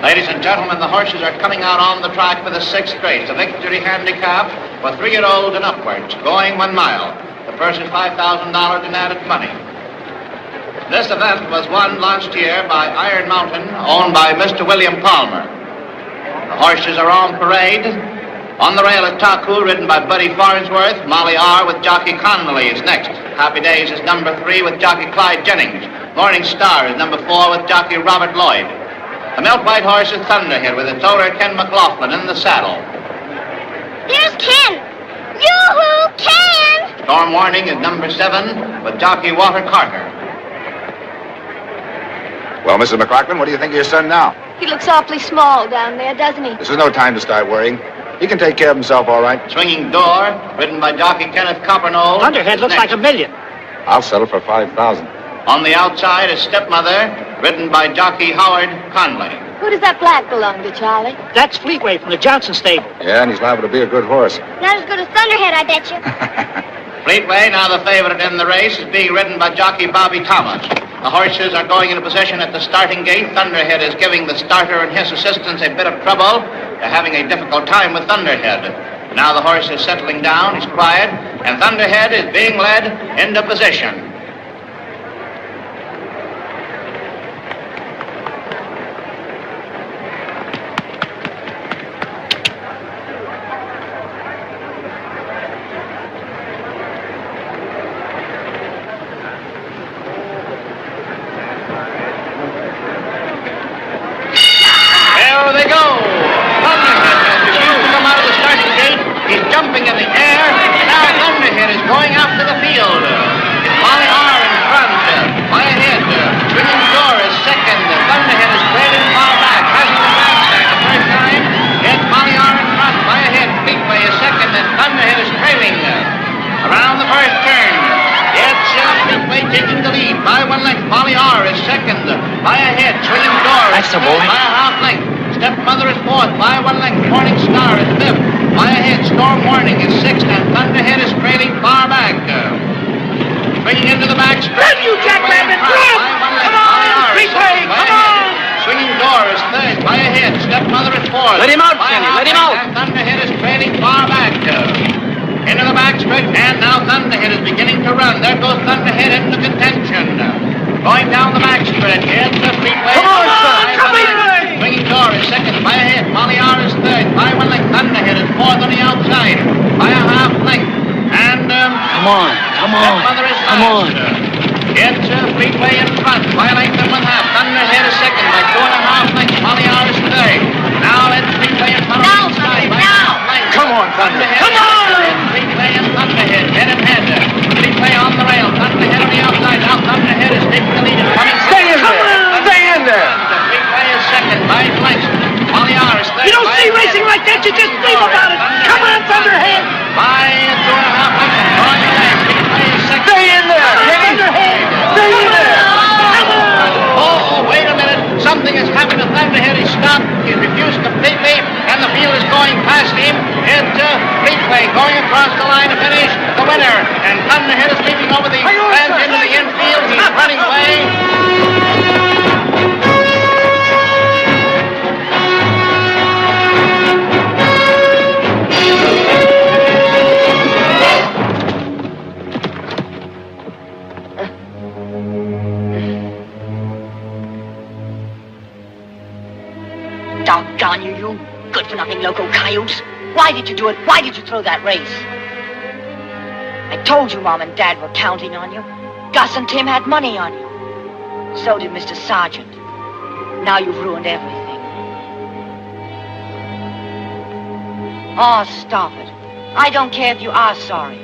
Ladies and gentlemen, the horses are coming out on the track for the 6th race, a victory handicap for 3-year-olds and upwards, going 1 mile. The purse is $5,000 in added money. This event was won last year by Iron Mountain, owned by Mr. William Palmer. The horses are on parade. On the rail is Taku, ridden by Buddy Farnsworth. Molly R. with jockey Connolly is next. Happy Days is number 3 with jockey Clyde Jennings. Morning Star is number 4 with jockey Robert Lloyd. The milk white horse is Thunderhead with its owner Ken McLaughlin in the saddle. There's Ken. Yoo-hoo, Ken! Storm Warning is number 7 with jockey Walter Carter. Well, Mrs. McLaughlin, what do you think of your son now? He looks awfully small down there, doesn't he? This is no time to start worrying. He can take care of himself all right. Swinging Door, ridden by jockey Kenneth Coppernoll. Thunderhead looks like $1 million. I'll settle for $5,000. On the outside is Stepmother, ridden by jockey Howard Conley. Who does that black belong to, Charlie? That's Fleetway from the Johnson stable. Yeah, and he's liable to be a good horse. Not as good as Thunderhead, I bet you. Fleetway, now the favorite in the race, is being ridden by jockey Bobby Thomas. The horses are going into position at the starting gate. Thunderhead is giving the starter and his assistants a bit of trouble. They're having a difficult time with Thunderhead. Now the horse is settling down, he's quiet, and Thunderhead is being led into position. fourth by 1 length. Morning Star is fifth. By a head, Storm Warning is sixth, and Thunderhead is trailing far back. Swinging into the back stretch. Run, you jackrabbit, run! Come on, Freeway, come on! Swinging Door is third by a head. Stepmother is fourth. Let him out, Kenny, let him out! And Thunderhead is trailing far back. Into the back stretch, and now Thunderhead is beginning to run. There goes Thunderhead into contention. Going down the back stretch, into Freeway. Come on, son, come in! Swinging Door is second by a head. Molly R is third by 1 length. Thunderhead is fourth on the outside by a half length. And Come on. Stepmother is last. It's Freeway in front by a length and 1/2. Thunderhead is second by 2.5 lengths. Molly R is third. Now it's Freeway in front on the inside by a half length. Come on, Thunderhead. Come on! Freeway and Thunderhead head and head. Freeway on the rail. Thunderhead on the outside. Now Thunderhead is taking the lead and coming. Stay in there! Stay in there! Freeway is second by 8 lengths. Molly R is third. You don't see racing like that, you just dream about it. Come on, Thunderhead. By 2.5 lengths. Drawing away. Freeway is second. Stay in there! Thunderhead. Stay in there! Oh, wait a minute. Something has happened to Thunderhead. He stopped. He's refused completely, and the field is going past him. It's Freeway going across the line to finish the winner. And Thunderhead is leaping over the fence into the infield. He's running away. Doggone you, you good-for-nothing loco coyotes. Why did you do it? Why did you throw that race? I told you Mom and Dad were counting on you. Gus and Tim had money on you. So did Mr. Sargent. Now you've ruined everything. Oh, stop it. I don't care if you are sorry.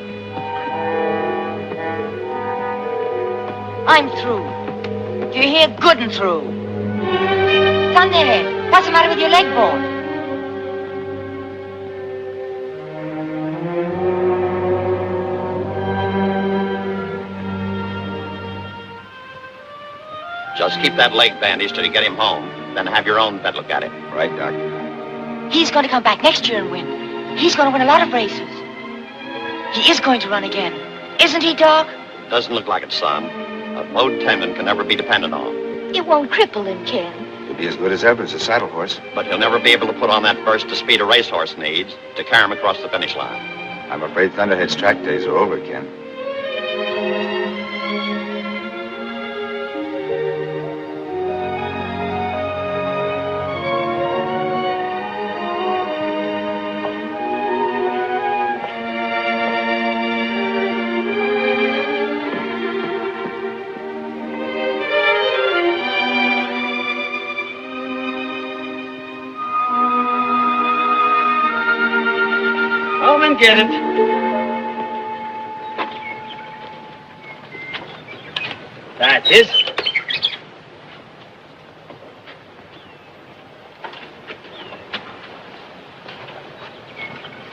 I'm through. Do you hear? Good and through. Thunderhead, what's the matter with your leg bone? Just keep that leg bandaged till you get him home. Then have your own vet look at it. Right, Doc. He's going to come back next year and win. He's going to win a lot of races. He is going to run again. Isn't he, Doc? Doesn't look like it, son. A bowed tendon can never be depended on. It won't cripple him, Ken. He'll be as good as ever as a saddle horse. But he'll never be able to put on that burst of speed a racehorse needs to carry him across the finish line. I'm afraid Thunderhead's track days are over, Ken. Get it. That's it.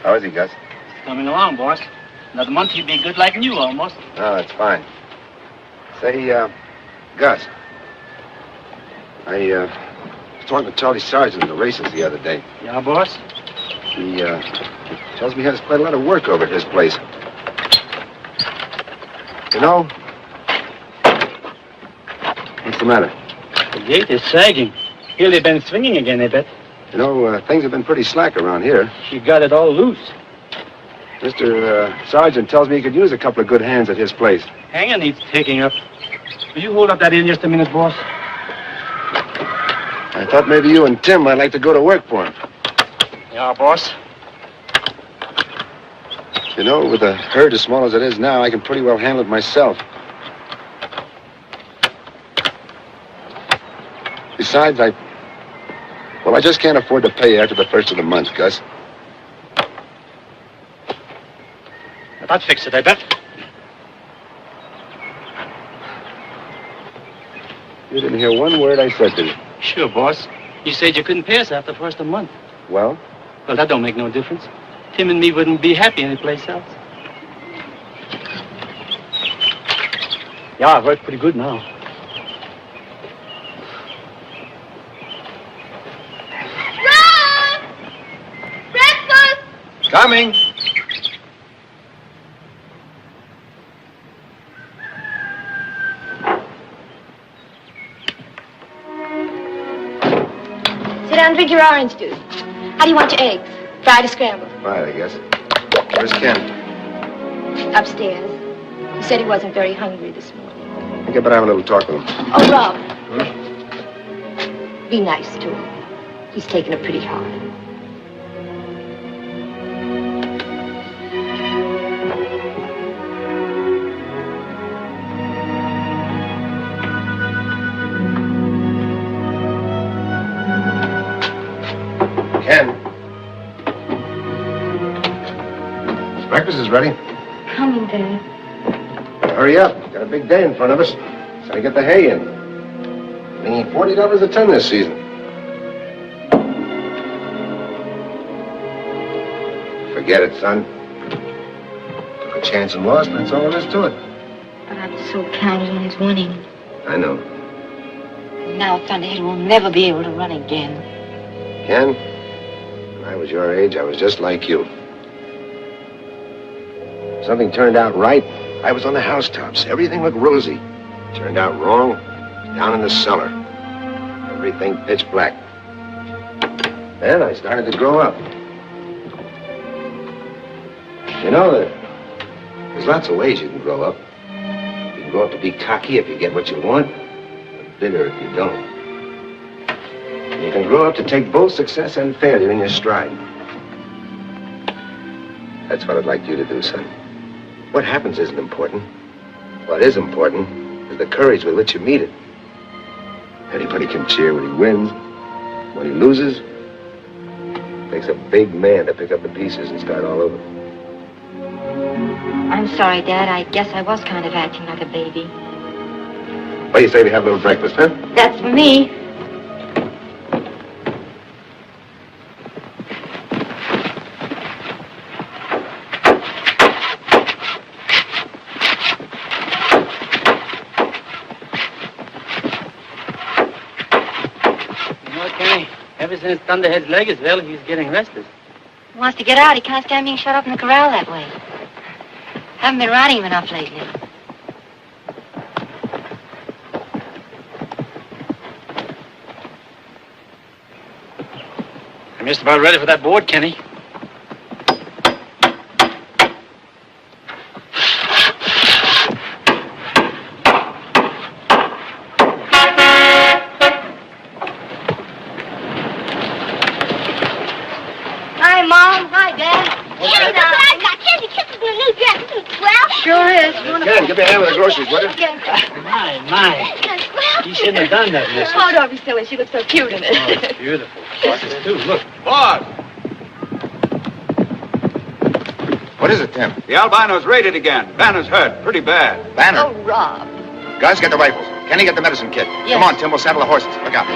How is he, Gus? Coming along, boss. Another month he'd be good like new, almost. Oh, that's fine. Say, Gus. I was talking to Charlie Sargent in the races the other day. Yeah, boss? He tells me he has quite a lot of work over at his place. You know, what's the matter? The gate is sagging. He'll have been swinging again, I bet. You know, things have been pretty slack around here. She got it all loose. Mr. Sargent tells me he could use a couple of good hands at his place. Hanger needs taking up. Will you hold up that in just a minute, boss? I thought maybe you and Tim might like to go to work for him. Yeah, boss. You know, with a herd as small as it is now, I can pretty well handle it myself. Besides, I just can't afford to pay after the first of the month, Gus. That'd fix it, I bet. You didn't hear one word I said to you. Sure, boss. You said you couldn't pay us after the first of the month. Well? Well, that don't make no difference. Tim and me wouldn't be happy anyplace else. Yeah, it worked pretty good now. Run! Coming. Sit down and drink your orange juice. How do you want your eggs? Fried or scrambled? Right, I guess. Where's Ken? Upstairs. He said he wasn't very hungry this morning. I think I better have a little talk with him. Oh, Rob. Be nice to him. He's taking it pretty hard. Ken. Breakfast is ready. Coming, Dad. Hurry up. Got a big day in front of us. Gotta get the hay in. We need $40 a ton this season. Forget it, son. Took a chance and lost, that's all there is to it. But I'm so counted on his winning. I know. Now Thunderhead will never be able to run again. Ken, when I was your age, I was just like you. Something turned out right. I was on the housetops. Everything looked rosy. Turned out wrong. Down in the cellar. Everything pitch black. Then I started to grow up. You know, there's lots of ways you can grow up. You can grow up to be cocky if you get what you want, or bitter if you don't. You can grow up to take both success and failure in your stride. That's what I'd like you to do, son. What happens isn't important. What is important is the courage with which you meet it. Anybody can cheer when he wins. When he loses, it takes a big man to pick up the pieces and start all over. I'm sorry, Dad. I guess I was kind of acting like a baby. What do you say we have a little breakfast, huh? That's for me. Ever since Thunderhead's leg is well, he's getting restless. He wants to get out. He can't stand being shut up in the corral that way. Haven't been riding him enough lately. I'm just about ready for that board, Kenny. Hi, Mom. Hi, Dad. Hey, look what I got. Candy Kisses in a new dress. Isn't it swell? Sure is. Ken, give me a hand with the groceries, would you? My. Isn't it swell? You shouldn't have done that, miss. Oh, don't be silly. She looks so cute in it. Oh, it's beautiful. Kisses, too. Look. Boss! What is it, Tim? The albino's raided again. Banner's hurt. Pretty bad. Banner. Oh, Rob. Guys, get the rifles. Kenny, get the medicine kit. Yes. Come on, Tim. We'll saddle the horses. Look out.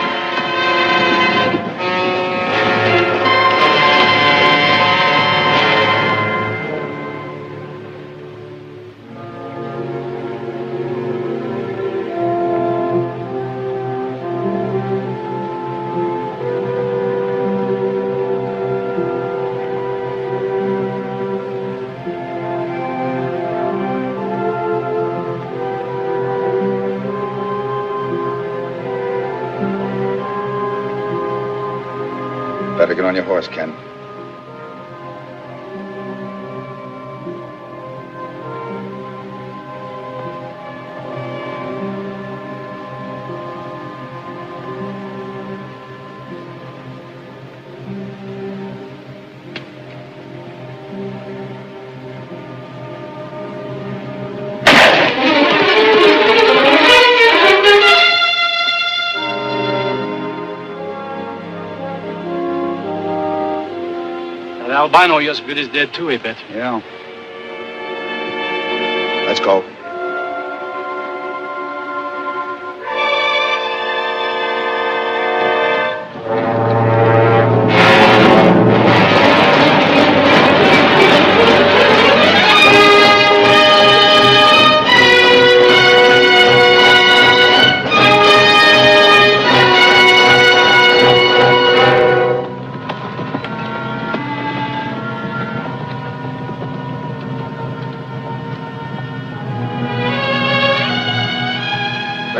Better get on your horse, Ken. That albino yours good is dead, too, I bet. Yeah. Let's go.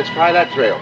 let's try that trail.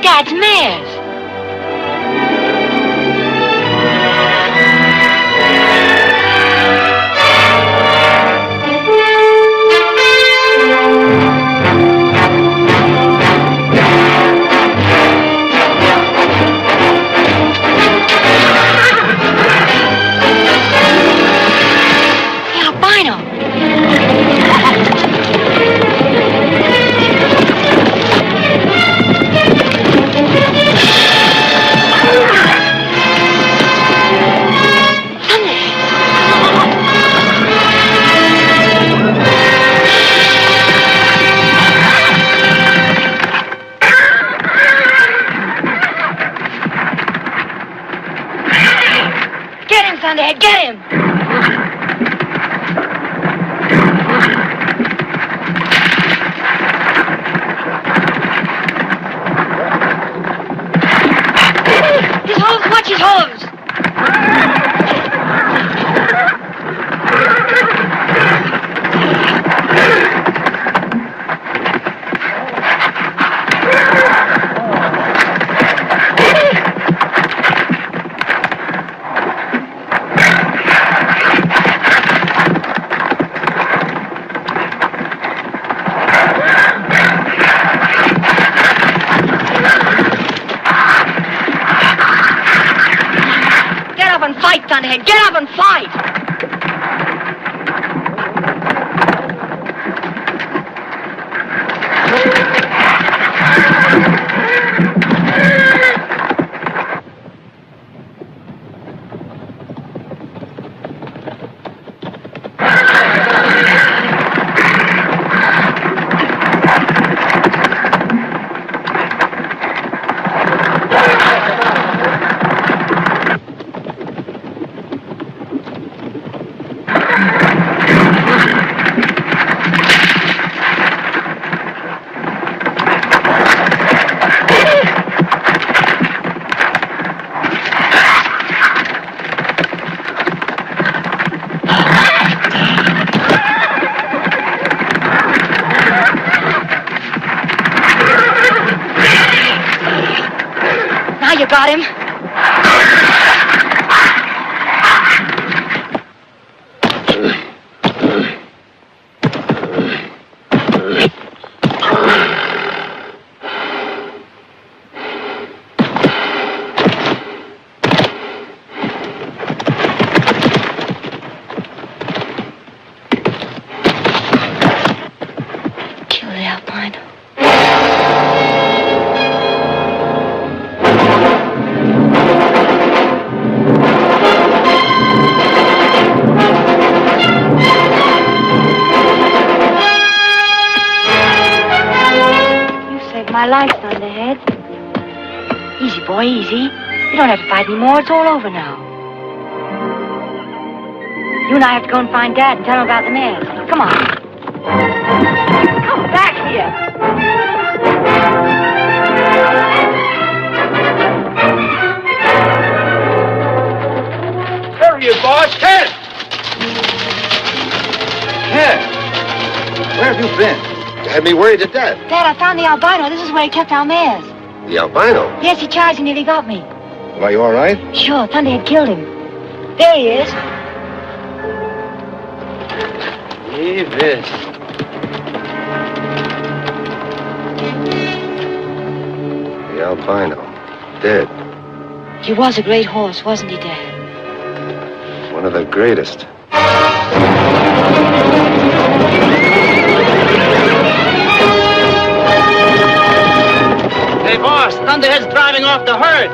Dad's mares. The albino. Get him, Thunderhead, get him! His hooves, watch his hooves! Thunderhead. Get up and fight! You got him? Kill the albino. My life, Thunderhead. Easy, boy, easy. You don't have to fight anymore. It's all over now. You and I have to go and find Dad and tell him about the mares. Come on. Come back here. Where are you, boss? Ted! Ted! Where have you been? You had me worried to death. Dad, I found the albino. This is where he kept our mares. The albino? Yes, he charged and nearly got me. Well, are you all right? Sure, Thunderhead killed him. There he is. Leave this. The albino. Dead. He was a great horse, wasn't he, Dad? One of the greatest. Hey, boss, Thunderhead's driving off the herd.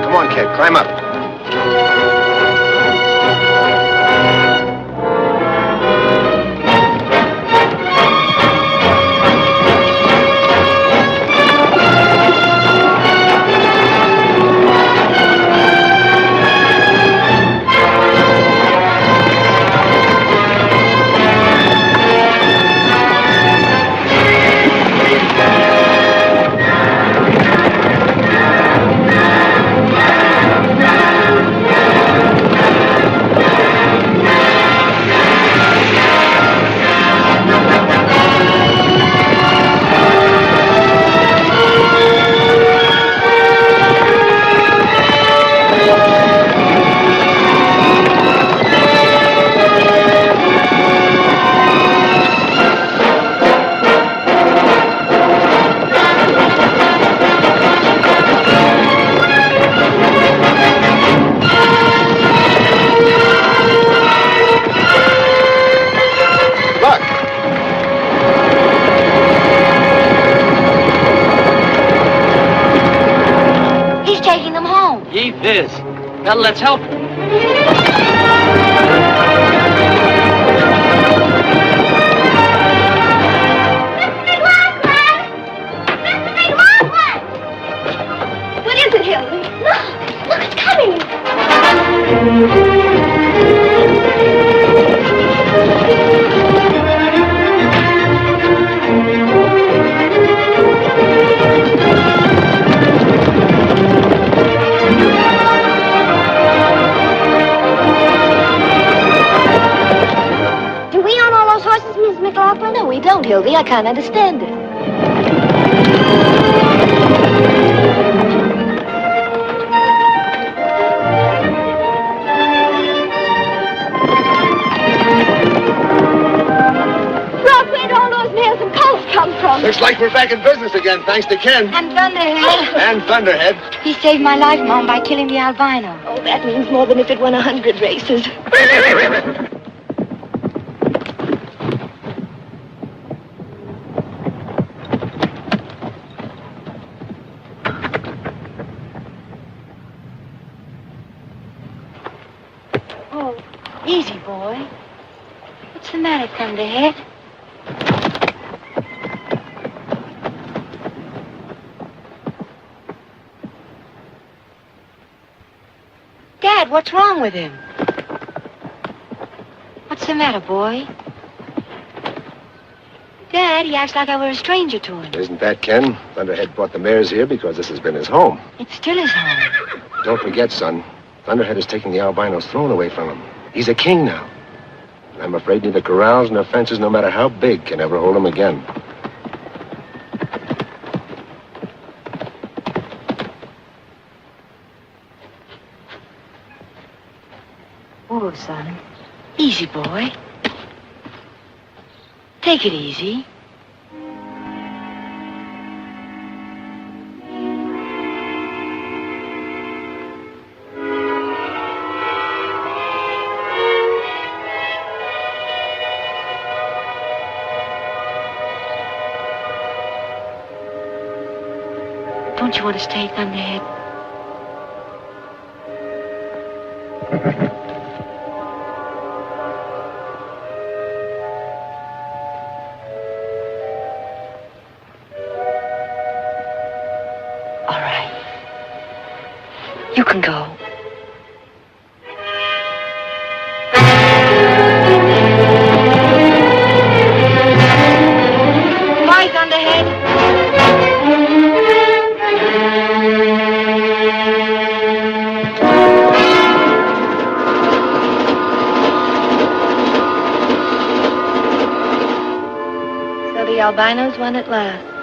Come on, kid, climb up. Leave this. Now let's help him. What is it, Hillary? Look, it's coming. Do we own all those horses, Miss McLaughlin? No, we don't, Hildy. I can't understand it. Where'd all those nails and colts come from? Looks like we're back in business again, thanks to Ken. And Thunderhead. And Thunderhead. He saved my life, Mom, by killing the albino. Oh, that means more than if it won 100 races. Oh, easy, boy. What's the matter, Thunderhead? Dad, what's wrong with him? What's the matter, boy? Dad, he acts like I were a stranger to him. Isn't that Ken? Thunderhead brought the mares here because this has been his home. It's still his home. Don't forget, son, Thunderhead is taking the albino's throne away from him. He's a king now. And I'm afraid neither corrals nor fences, no matter how big, can ever hold him again. Oh, son. Easy, boy. Take it easy. Don't you want to stay, Thunderhead? All right. You can go. Bye, Thunderhead. So the albinos won at last.